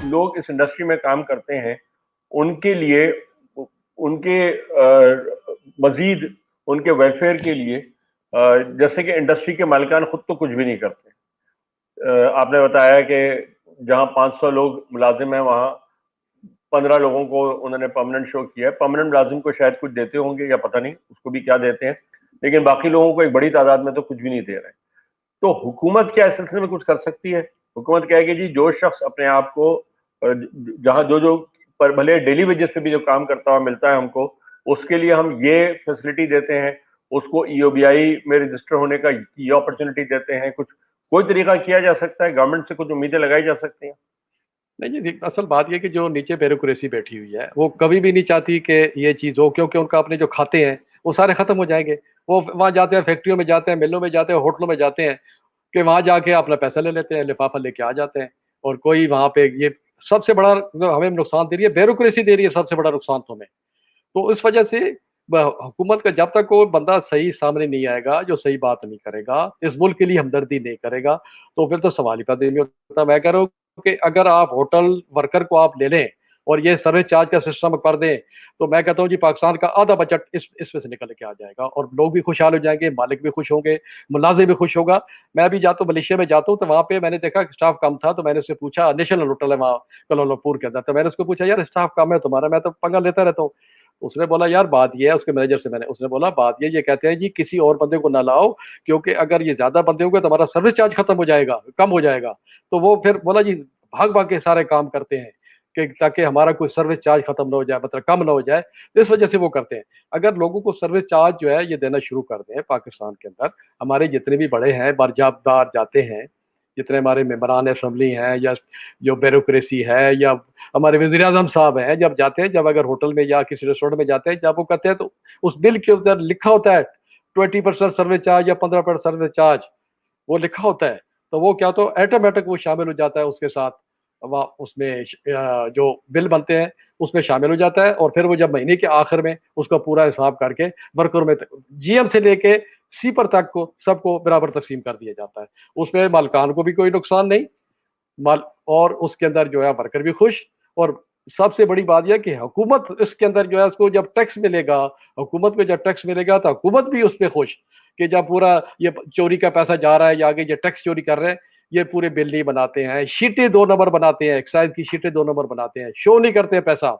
लोग इस इंडस्ट्री में काम करते हैं उनके लिए, उनके मजीद उनके वेलफेयर के लिए, जैसे कि इंडस्ट्री के मालिकान खुद तो कुछ भी नहीं करते। आपने बताया कि जहां 500 लोग मुलाजिम हैं वहां 15 लोगों को उन्होंने परमानेंट शो किया है। परमानेंट मुलाजिम को शायद कुछ देते होंगे या पता नहीं उसको भी क्या देते हैं, लेकिन बाकी लोगों को एक बड़ी तादाद में तो कुछ भी नहीं दे रहे। तो हुकूमत क्या इस सिलसिले में कुछ कर सकती है? हुकूमत क्या है कि जी जो शख्स अपने आप को जहां जो जो पर भले डेली वेजेस पे भी जो काम करता हुआ मिलता है हमको, उसके लिए हम ये फैसिलिटी देते हैं, उसको ईओबीआई में रजिस्टर होने का ये अपॉर्चुनिटी देते हैं। कुछ कोई तरीका किया जा सकता है? गवर्नमेंट से कुछ उम्मीदें लगाई जा सकती हैं? नहीं जी, असल बात यह कि जो नीचे ब्यूरोक्रेसी बैठी हुई है वो कभी भी नहीं चाहती कि ये चीज़ हो, क्योंकि उनका अपने जो खाते हैं वो सारे खत्म हो जाएंगे। वो वहाँ जाते हैं, फैक्ट्रियों में जाते हैं, मिलों में जाते हैं, होटलों में जाते हैं, कि वहाँ जाके अपना पैसा ले लेते हैं, लिफाफा लेके आ जाते हैं। और कोई वहाँ पे ये सबसे बड़ा जो हमें नुकसान दे रही है, ब्यूरोक्रेसी दे रही है सबसे बड़ा नुकसान तो हमें। तो इस वजह से हुकूमत का जब तक कोई बंदा सही सामने नहीं आएगा, जो सही बात नहीं करेगा, इस मुल्क के लिए हमदर्दी नहीं करेगा, तो फिर तो सवाल ही पैदा नहीं होता। मैं कह रहा हूँ कि अगर आप होटल वर्कर को आप ले लें और ये सर्विस चार्ज का सिस्टम कर दें, तो मैं कहता हूँ जी पाकिस्तान का आधा बजट इसमें से निकल के आ जाएगा और लोग भी खुशहाल हो जाएंगे, मालिक भी खुश होंगे, मुलाजिम भी खुश होगा। मैं अभी जाता हूँ मलेशिया में जाता हूँ, तो वहाँ पे मैंने देखा स्टाफ कम था, तो मैंने उससे पूछा, नेशनल होटल है वहाँ कोलंबोर के अंदर, तो मैंने उसको पूछा यार स्टाफ कम है तुम्हारा, मैं तो पंगा लेता रहता हूँ। उसने बोला यार बात ये है, उसके मैनेजर से मैंने, उसने बोला बात ये कहते हैं जी किसी और बंदे को ना लाओ, क्योंकि अगर ये ज्यादा बंदे होंगे तो हमारा सर्विस चार्ज खत्म हो जाएगा, कम हो जाएगा। तो वो फिर बोला जी भाग भाग के सारे काम करते हैं कि ताकि हमारा कोई सर्विस चार्ज खत्म ना हो जाए, मतलब कम ना हो जाए, तो इस वजह से वो करते हैं। अगर लोगों को सर्विस चार्ज जो है ये देना शुरू कर दें पाकिस्तान के अंदर, हमारे जितने भी बड़े हैं बारजाबदार जाते हैं, जितने हमारे मेम्बरान असम्बली हैं या जो ब्यूरोक्रेसी है या हमारे वज़ीर आज़म साहब हैं, जब जाते हैं, जब अगर होटल में या किसी रेस्टोरेंट में जाते हैं, जब वो कहते हैं तो उस बिल के ऊपर लिखा होता है 20% सर्विस चार्ज या 15% सर्विस चार्ज, वो लिखा होता है, तो वो क्या तो ऑटोमेटिक वो शामिल हो जाता है उसके साथ, उसमें जो बिल बनते हैं उसमें शामिल हो जाता है। और फिर वो जब महीने के आखिर में उसका पूरा हिसाब करके वर्कर में जीएम से लेके सीपर तक को सबको बराबर तकसीम कर दिया जाता है। उसमें मालकान को भी कोई नुकसान नहीं, माल, और उसके अंदर जो है वर्कर भी खुश। और सबसे बड़ी बात यह कि हुकूमत इसके अंदर जो है उसको जब टैक्स मिलेगा, हुकूमत को जब टैक्स मिलेगा तो हुकूमत भी उस पर खुश कि जब पूरा ये चोरी का पैसा जा रहा है या आगे ये टैक्स चोरी कर रहे हैं, ये पूरे बिल नहीं बनाते हैं, शीटें 2 नंबर बनाते हैं, एक्साइज की शीटें 2 नंबर बनाते हैं, शो नहीं करते हैं पैसा,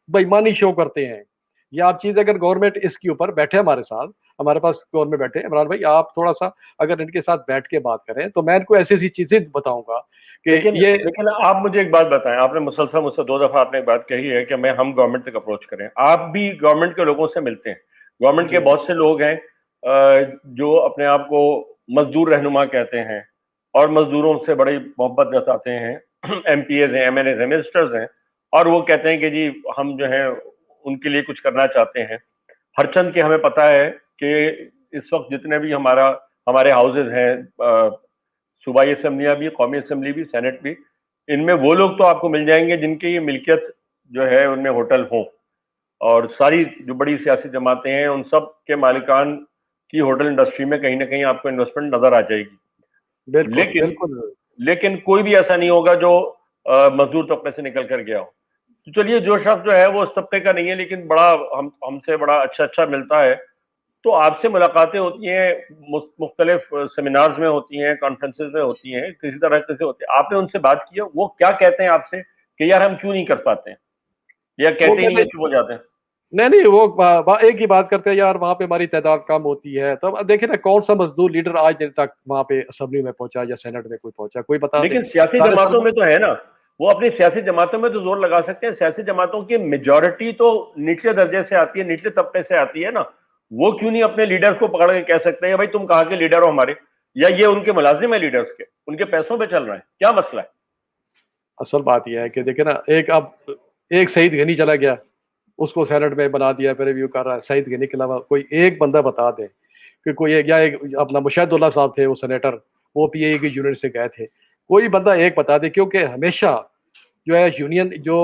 बेईमानी शो करते हैं। ये आप चीज अगर गवर्नमेंट इसके ऊपर बैठे हमारे साथ, हमारे पास गवर्नमेंट बैठे, इमरान भाई आप थोड़ा सा अगर इनके साथ बैठ के बात करें तो मैं इनको ऐसी ऐसी चीजें बताऊंगा कि लेकिन ये। लेकिन आप मुझे एक बात बताएं, आपने मुसलसल मुझसे 2 दफा आपने एक बात कही है कि हम गवर्नमेंट तक अप्रोच करें। आप भी गवर्नमेंट के लोगों से मिलते हैं, गवर्नमेंट के जी बहुत से लोग हैं जो अपने आप को मजदूर रहनुमा कहते हैं और मजदूरों से बड़ी मोहब्बत जताते हैं। एमपीएज हैं, एमएनएज हैं, मिनिस्टर्स हैं, और वो कहते हैं कि जी हम जो है उनके लिए कुछ करना चाहते हैं। हरचंद के हमें पता है कि इस वक्त जितने भी हमारे हाउसेज हैं, सूबाई असम्बलियाँ भी, कौमी असम्बली भी, सेनेट भी, इनमें वो लोग तो आपको मिल जाएंगे जिनकी ये मिल्कियत जो है उनमें होटल हों। और सारी जो बड़ी सियासी जमातें हैं उन सब के मालिकान की होटल इंडस्ट्री में कहीं ना कहीं आपको इन्वेस्टमेंट नजर आ जाएगी। बिल्कुल लेकिन बिल्कुल। लेकिन कोई भी ऐसा नहीं होगा जो मजदूर तबके से निकल कर गया हो। तो चलिए, जो शख्स जो है वो उस तबके का नहीं है लेकिन बड़ा हमसे बड़ा अच्छा अच्छा मिलता है, तो आपसे मुलाकातें होती हैं, मुख्तलिफ सेमिनार्स में होती हैं, कॉन्फ्रेंसेज में होती हैं, किसी तरह से होती है, आपने उनसे बात की है? वो क्या कहते हैं आपसे कि यार हम क्यों नहीं कर पाते हैं, या वो कहते ही नहीं कहते है, चुप हो जाते हैं? नहीं नहीं, वो एक ही बात करते हैं यार वहाँ पे हमारी तादाद कम होती है। तो अब देखिए ना कौन सा मजदूर लीडर आज दिन तक वहाँ पे असेंबली में पहुंचा या सेनेट में कोई पहुंचा, कोई बता दे। लेकिन सियासी सारे जमातों सरमा में तो है ना, वो अपनी सियासी जमातों में तो जोर लगा सकते हैं। सियासी जमातों की मेजॉरिटी तो निचले दर्जे से आती है, निचले तबके से आती है ना। वो क्यों नहीं अपने लीडर्स को पकड़ के कह सकते हैं भाई तुम कहाँ के लीडर हो हमारे, या ये उनके मुलाजिम है लीडर्स के, उनके पैसों पे चल रहे हैं, क्या मसला है? असल बात यह है कि देखिए ना, एक सईद गनी चला गया, उसको सेनेट में बना दिया, फिर रिव्यू कर रहा है। सईद गनी के अलावा कोई एक बंदा बता दे कि कोई एक, या एक अपना मुशाहिदुल्लाह साहब थे वो सेनेटर, वो पीए की यूनियन से गए थे, कोई बंदा एक बता दे। क्योंकि हमेशा जो है यूनियन जो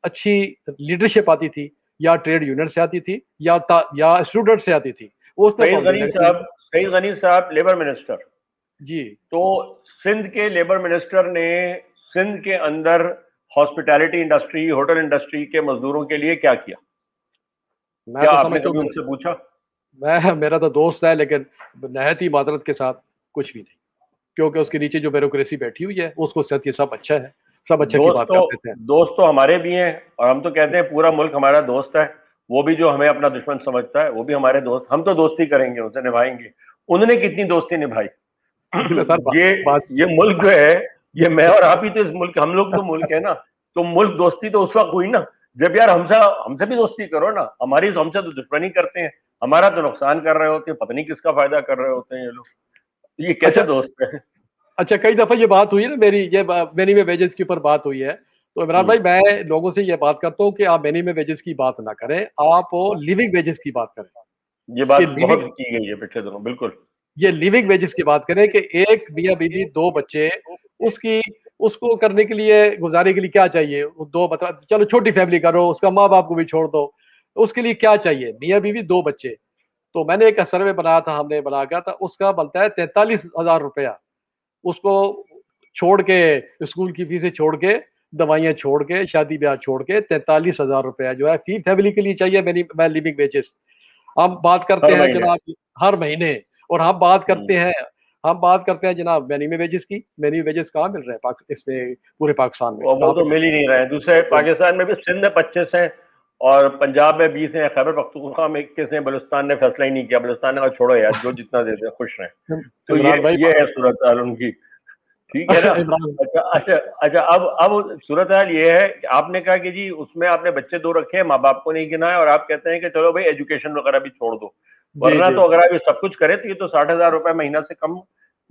अच्छी लीडरशिप आती थी या ट्रेड यूनियन से आती थी या स्टूडेंट से आती थी, वो उसमें सईद पाबंदी गनी लगती थी। साहब, सईद गनी साहब लेबर मिनिस्टर, जी तो सिंध के लेबर मिनिस्टर ने सिंध के अंदर हॉस्पिटैलिटी इंडस्ट्री, होटल इंडस्ट्री के मजदूरों के लिए क्या किया? मैं क्या तो आपने समझता कभी हूँ, उनसे पूछा? मैं मेरा तो दोस्त है लेकिन नहायत ही मादरत के साथ कुछ भी नहीं, क्योंकि उसके नीचे जो ब्यूरोक्रेसी बैठी हुई है उसको सत्य सब अच्छा है, सब अच्छा की दोस्त बात तो कर देते हैं। दोस्त तो हमारे भी हैं, और हम तो कहते हैं पूरा मुल्क हमारा दोस्त है। वो भी जो हमें अपना दुश्मन समझता है वो भी हमारे दोस्त, हम तो दोस्ती करेंगे, उनसे निभाएंगे। उन्होंने कितनी दोस्ती निभाई? इसलिए सर ये बात ये मुल्क जो है, ये मैं और आप ही तो इस मुल्क, हम लोग तो मुल्क है ना। तो मुल्क दोस्ती तो उस वक्त हुई ना जब यार हमसे हमसे भी दोस्ती करो ना। हमारी हमसे तो दुश्मनी करते हैं, हमारा तो नुकसान कर रहे होते हैं, पता नहीं किसका फायदा कर रहे होते हैं ये लोग। ये कैसे अच्छा। दोस्त है? अच्छा, कई दफा ये बात हुई है ना, मेरी ये मिनिमम वेजेस के ऊपर बात हुई है, तो इमरान हम्म, भाई मैं लोगों से ये बात करता हूँ कि आप मिनिमम वेजेस की बात ना करें, आप लिविंग वेजेस की बात करें। ये कि बात बहुत लिविंग की गई है पिछले दिनों, बिल्कुल। ये लिविंग वेजेस की बात करें कि एक मियाँ बीवी दो बच्चे, उसकी उसको करने के लिए, गुजारे के लिए क्या चाहिए? वो दो बता, चलो छोटी फैमिली करो, उसका माँ बाप को भी छोड़ दो, उसके लिए क्या चाहिए? मियाँ बीवी दो बच्चे। तो मैंने एक सर्वे बनाया था, हमने बना गया था, उसका बनता है 43,000 रुपया। उसको छोड़ के, स्कूल की फीसें छोड़ के, दवाइयाँ छोड़ के, शादी ब्याह छोड़ के 43,000 रुपया जो है फी फैमिली के लिए चाहिए, मैं लिविंग वेजेस। हम बात करते हर हैं महीने। जनाब हर महीने, और हम्म। हम बात करते हैं जनाब मिनिमम वेजेस की। मिनिमम वेजेस कहाँ मिल रहे हैं इसमें, पूरे पाकिस्तान में और वो कहाँ तो पे मिल मिल ही नहीं रहे हैं। दूसरे रहे हैं? पाकिस्तान में भी सिंध में 25 हैं, और पंजाब में 20 हैं, खैबर पख्तूनख्वा में 21 हैं। बलूचिस्तान ने फैसला ही नहीं किया, बलूचिस्तान ने कहा छोड़ो यार, जो जितना देते हैं खुश रहें। तो इमरान भाई ये है सूरत हाल उनकी। ठीक है ना? इमरान। अच्छा अच्छा अच्छा, अब सूरत हाल ये है कि आपने कहा कि जी उसमें आपने बच्चे दो रखे हैं, माँ बाप को नहीं गिना है, और आप कहते हैं कि चलो भाई एजुकेशन वगैरह भी छोड़ दो। जी वरना जी, तो अगर आप ये सब कुछ करें तो ये तो 60,000 रुपए महीना से कम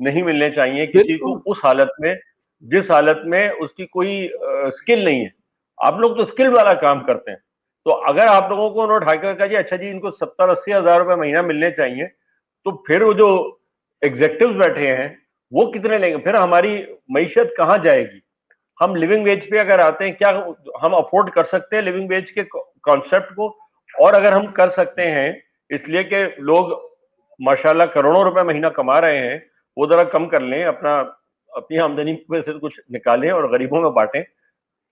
नहीं मिलने चाहिए किसी को, बिल्कुल। उस हालत में जिस हालत में उसकी कोई स्किल नहीं है। आप लोग तो स्किल वाला काम करते हैं। तो अगर आप लोगों को उन्होंने उठाकर कहा जी अच्छा जी इनको 70-80 हजार रुपए महीना मिलने चाहिए, तो फिर वो जो एग्जेक्टिव्स बैठे हैं वो कितने लेंगे? फिर हमारी मईशत कहाँ जाएगी? हम लिविंग वेज पे अगर आते हैं, क्या हम अफोर्ड कर सकते हैं लिविंग वेज के कॉन्सेप्ट को? और अगर हम कर सकते हैं, इसलिए कि लोग माशाल्लाह करोड़ों रुपए महीना कमा रहे हैं, वो जरा कम कर लें, अपना अपनी आमदनी में से कुछ निकालें और गरीबों में बांटें,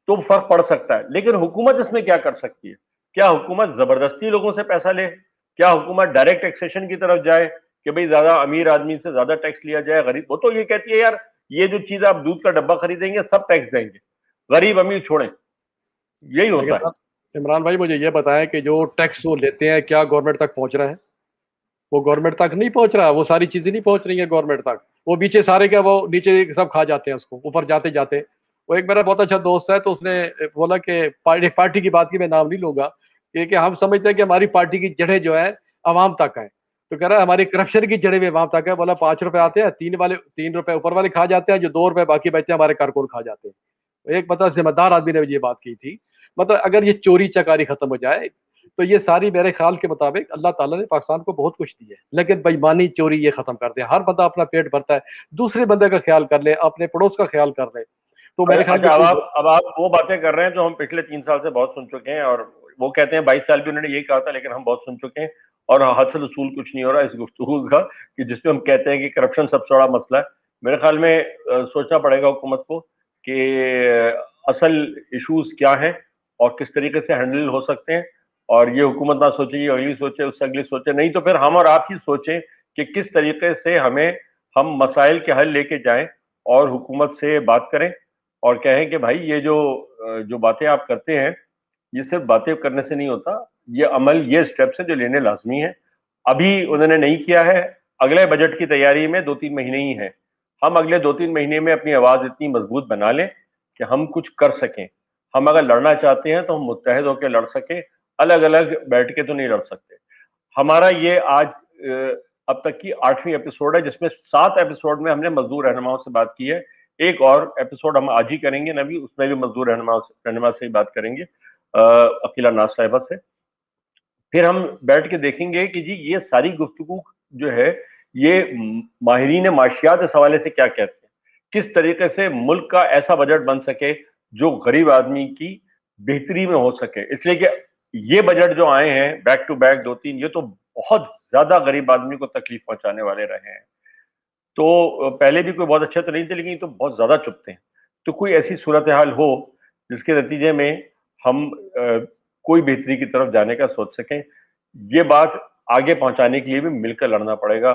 तो फर्क पड़ सकता है। लेकिन हुकूमत इसमें क्या कर सकती है? क्या हुकूमत जबरदस्ती लोगों से पैसा ले? क्या हुकूमत डायरेक्ट टैक्सेशन की तरफ जाए कि भाई ज्यादा अमीर आदमी से ज्यादा टैक्स लिया जाए? गरीब, वो तो ये कहती है यार ये जो चीज आप दूध का डब्बा खरीदेंगे सब टैक्स देंगे, गरीब अमीर छोड़ें। यही लेकिन होता है। सर इमरान भाई मुझे ये बताएं कि जो टैक्स वो लेते हैं क्या गवर्नमेंट तक पहुंच रहा है? वो गवर्नमेंट तक नहीं पहुंच रहा, वो सारी चीजें नहीं पहुंच रही है गवर्नमेंट तक। वो पीछे सारे क्या, वो नीचे सब खा जाते हैं उसको, ऊपर जाते जाते। वो एक मेरा बहुत अच्छा दोस्त है, तो उसने बोला कि पार्टी की बात की, मैं नाम नहीं लूंगा, कि हम समझते हैं कि हमारी पार्टी की जड़ें जो है अवाम तक है। तो कह रहा है हमारी करप्शन की जड़ें भी अवाम तक है। बोला 5 रुपए आते हैं, 3 रुपए ऊपर वाले खा जाते हैं, जो 2 रुपए बाकी बचते हैं हमारे कारकुन खा जाते हैं। तो एक मतलब जिम्मेदार आदमी ने ये बात की थी। मतलब अगर ये चोरी चकारी खत्म हो जाए, तो ये सारी मेरे ख्याल के मुताबिक अल्लाह ताला ने पाकिस्तान को बहुत कुछ दिया है, लेकिन बेईमानी चोरी ये खत्म कर दे। हर बंदा अपना पेट भरता है, दूसरे बंदे का ख्याल कर ले, अपने पड़ोस का ख्याल कर ले, तो मेरे ख्याल में अच्छा, कोई। अब आप वो बातें कर रहे हैं जो हम पिछले 3 साल से बहुत सुन चुके हैं, और वो कहते हैं 22 साल भी उन्होंने यही कहा था, लेकिन हम बहुत सुन चुके हैं। और हासिल उसूल कुछ नहीं हो रहा इस गुफ्तगू का, कि जिसमें हम कहते हैं कि करप्शन सबसे बड़ा मसला है। मेरे ख्याल में सोचना पड़ेगा हुकूमत को कि असल इश्यूज क्या हैं और किस तरीके से हैंडल हो सकते हैं। और ये हुकूमत ना सोचे, ये अगली सोचे, उससे अगली सोचे, नहीं तो फिर हम और आप ही सोचें कि किस तरीके से हम मसाइल के हल लेके जाएं, और हुकूमत से बात करें और कहें कि भाई ये जो बातें आप करते हैं, ये सिर्फ बातें करने से नहीं होता, ये अमल, ये स्टेप्स हैं जो लेने लाजमी है। अभी उन्होंने नहीं किया है। अगले बजट की तैयारी में 2-3 महीने ही है। हम अगले 2-3 महीने में अपनी आवाज इतनी मजबूत बना लें कि हम कुछ कर सकें। हम अगर लड़ना चाहते हैं तो हम मुत्तहद होकर लड़ सकें, अलग अलग बैठ के तो नहीं लड़ सकते। हमारा ये आज अब तक की 8वीं एपिसोड है, जिसमें 7 एपिसोड में हमने मजदूर रहनुमाओं से बात की है। एक और एपिसोड हम आज ही करेंगे नबी, उसमें भी मजदूर रहनुमा से ही बात करेंगे, अकीला नाज साहिबा से। फिर हम बैठ के देखेंगे कि जी ये सारी गुफ्तगू जो है, ये माहिरीन माशियात इस हवाले से क्या कहते हैं, किस तरीके से मुल्क का ऐसा बजट बन सके जो गरीब आदमी की बेहतरी में हो सके। इसलिए कि ये बजट जो आए हैं बैक टू बैक 2-3, ये तो बहुत ज्यादा गरीब आदमी को तकलीफ पहुंचाने वाले रहे हैं। तो पहले भी कोई बहुत अच्छे तो नहीं थे, लेकिन ये तो बहुत ज्यादा चुप थे। तो कोई ऐसी सूरत हाल हो जिसके नतीजे में हम कोई बेहतरी की तरफ जाने का सोच सकें। ये बात आगे पहुंचाने के लिए भी मिलकर लड़ना पड़ेगा।